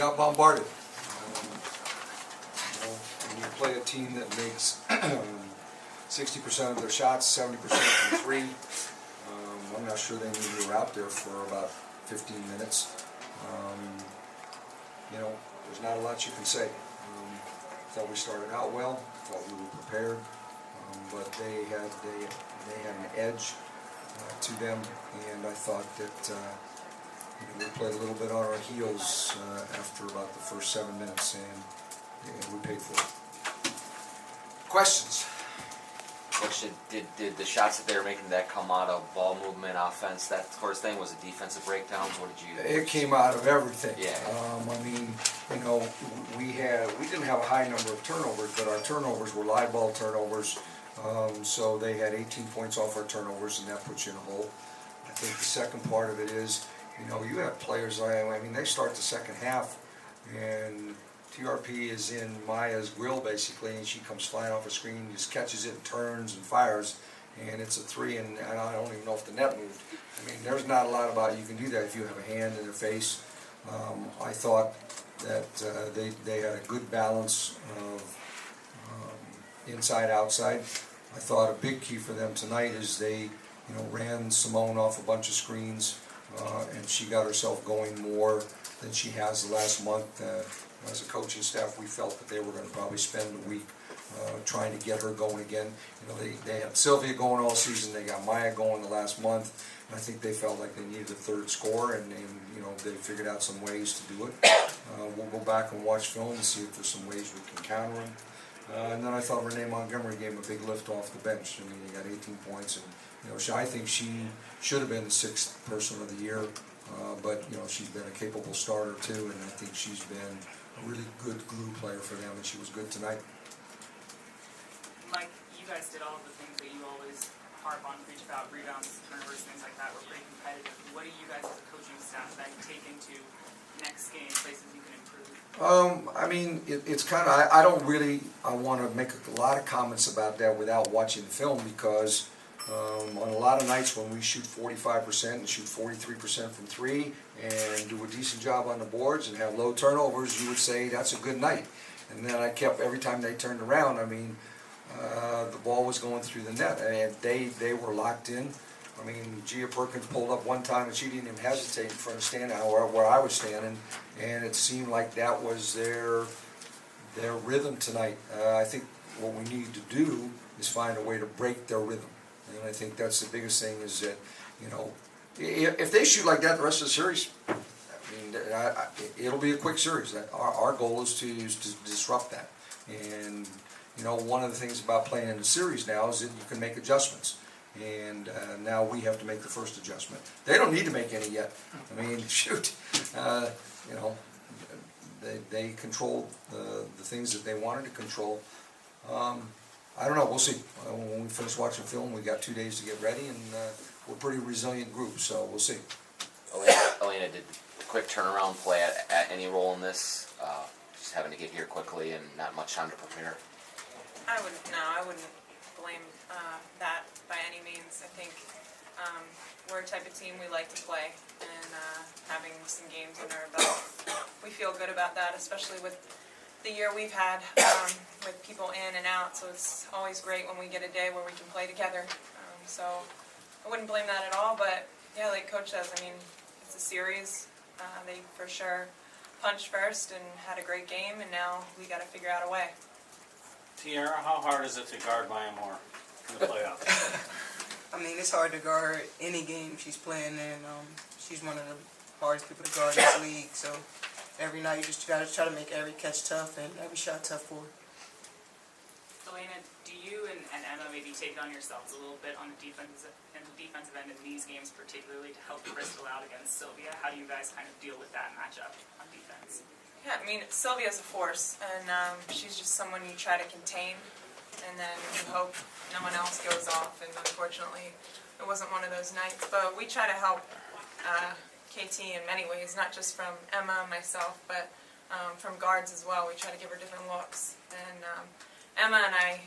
got bombarded. When you play a team that makes 60% of their shots, 70% from three, I'm not sure they knew we were out there for about 15 minutes. There's not a lot you can say. Thought we started out well, thought we were prepared, but they had an edge to them, and I thought that we played a little bit on our heels after about the first 7 minutes, and we paid for it. Questions? Question, did the shots that they were making that come out of ball movement, offense, that sort of thing, was it defensive breakdowns? What did you... It came out of everything. Yeah. We didn't have a high number of turnovers, but our turnovers were live ball turnovers, so they had 18 points off our turnovers, and that puts you in a hole. I think the second part of it is, you have players, they start the second half, and TRP is in Maya's grill basically, and she comes flying off a screen, just catches it and turns and fires, and it's a three, and I don't even know if the net moved. There's not a lot about you can do that if you have a hand in their face. I thought that they had a good balance of inside outside. I thought a big key for them tonight is they ran Simone off a bunch of screens, and she got herself going more than she has the last month. As a coaching staff, we felt that they were going to probably spend the week trying to get her going again. They had Sylvia going all season, they got Maya going the last month, and I think they felt like they needed a third scorer, and they figured out some ways to do it. We'll go back and watch film and see if there's some ways we can counter them. And then I thought Renee Montgomery gave a big lift off the bench. They got 18 points, and I think she should have been the 6th person of the year, but she's been a capable starter too, and I think she's been a really good glue player for them, and she was good tonight. Mike, you guys did all of the things that you always harp on, preach about, rebounds, turnovers, things like that. We're pretty competitive. What do you guys as a coaching staff that take into next game, places you can improve? It's kind of, I want to make a lot of comments about that without watching the film, because on a lot of nights when we shoot 45% and shoot 43% from three and do a decent job on the boards and have low turnovers, you would say that's a good night. And then every time they turned around, the ball was going through the net, and they were locked in. Gia Perkins pulled up one time and she didn't even hesitate in front of standing where I was standing, and it seemed like that was their rhythm tonight. I think what we need to do is find a way to break their rhythm. And I think that's the biggest thing, is that, if they shoot like that the rest of the series, it'll be a quick series. Our goal is to disrupt that. And, one of the things about playing in the series now is that you can make adjustments. And now we have to make the first adjustment. They don't need to make any yet. Shoot. They controlled the things that they wanted to control. I don't know, we'll see. When we finish watching film, we got 2 days to get ready, and we're a pretty resilient group, so we'll see. Elena, did the quick turnaround play at any role in this? Just having to get here quickly and not much time to prepare? I wouldn't blame that by any means. I think we're a type of team we like to play, and having some games under our belt, we feel good about that, especially with the year we've had with people in and out, so it's always great when we get a day where we can play together. So I wouldn't blame that at all, but yeah, like Coach says, it's a series. They for sure punched first and had a great game, and now we got to figure out a way. Tiara, how hard is it to guard Maya Moore in the playoffs? It's hard to guard any game she's playing in. She's one of the hardest people to guard in this league, so every night you just got to try to make every catch tough and every shot tough for her. Elena, do you and Emma maybe take it on yourselves a little bit on the defensive end in these games, particularly to help Crystal out against Sylvia? How do you guys kind of deal with that matchup on defense? Yeah, Sylvia's a force, and she's just someone you try to contain, and then you hope no one else goes off, and unfortunately it wasn't one of those nights. But we try to help KT in many ways, not just from Emma and myself, but from guards as well. We try to give her different looks, and Emma and I,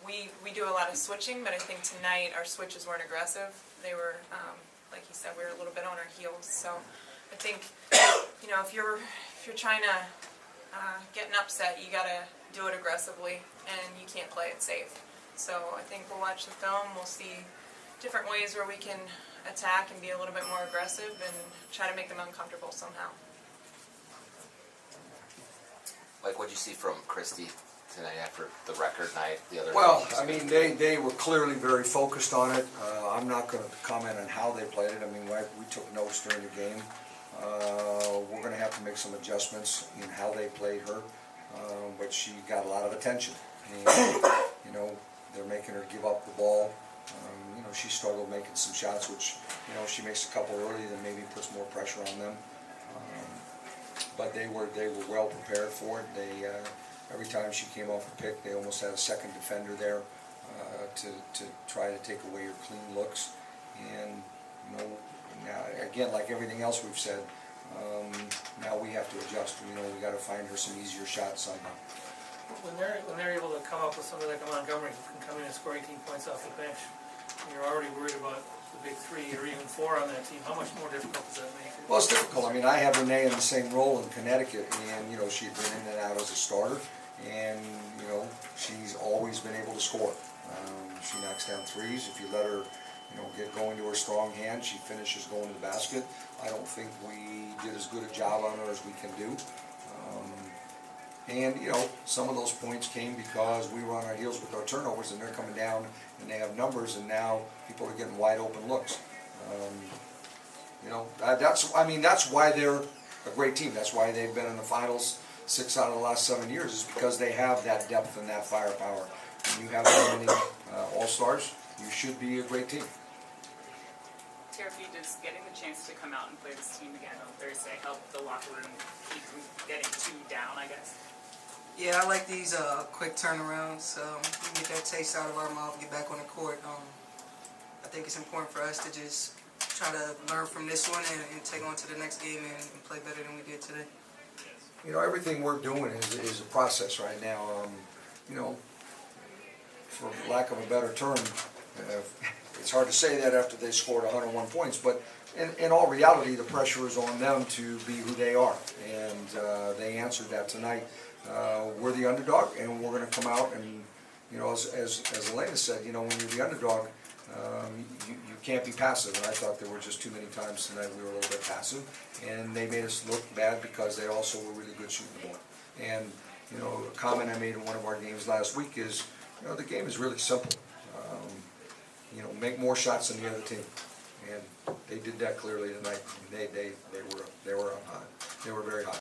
we do a lot of switching, but I think tonight our switches weren't aggressive. They were, like you said, we were a little bit on our heels. So I think, if you're you're trying to get an upset, you gotta do it aggressively, and you can't play it safe. So I think we'll watch the film, we'll see different ways where we can attack and be a little bit more aggressive and try to make them uncomfortable somehow. Like, what'd you see from Christie tonight after the record night the other Well, night? I mean, they were clearly very focused on it. I'm not going to comment on how they played it. I mean, we took notes during the game. We're going to have to make some adjustments in how they played her, but she got a lot of attention. And, you know, they're making her give up the ball. You know, she struggled making some shots, which, you know, she makes a couple early, then maybe puts more pressure on them. But they were well prepared for it. They every time she came off a pick, they almost had a second defender there to try to take away her clean looks. And you know, now again, like everything else we've said, now we have to adjust. You know, we got to find her some easier shots somehow. When they're able to come up with somebody like a Montgomery who can come in and score 18 points off the bench, and you're already worried about the big three or even four on that team, how much more difficult does that make it? Well, it's difficult. I mean, I have Renee in the same role in Connecticut, and you know, she'd been in and out as a starter, and you know, she's always been able to score. She knocks down threes. If you let her, you know, get going to her strong hand, she finishes going to the basket. I don't think we did as good a job on her as we can do. And you know, some of those points came because we were on our heels with our turnovers, and they're coming down, and they have numbers, and now people are getting wide open looks. You know, that's why they're a great team. That's why they've been in the finals 6 out of the last 7 years, is because they have that depth and that firepower. When you have that many all-stars, you should be a great team. Tarafi, does getting the chance to come out and play this team again on Thursday help the locker room keep from getting too down, I guess? Yeah, I like these quick turnarounds. We get that taste out of our mouth, get back on the court. I think it's important for us to just try to learn from this one and take on to the next game and play better than we did today. You know, everything we're doing is a process right now. You know, for lack of a better term, it's hard to say that after they scored 101 points, but in all reality, the pressure is on them to be who they are, and they answered that tonight. We're the underdog, and we're going to come out and, you know, as Elena said, you know, when you're the underdog, you can't be passive, and I thought there were just too many times tonight we were a little bit passive, and they made us look bad because they also were really good shooting the ball. And, you know, a comment I made in one of our games last week is, you know, the game is really simple. You know, make more shots than the other team, and they did that clearly tonight. They were up high. They were very high.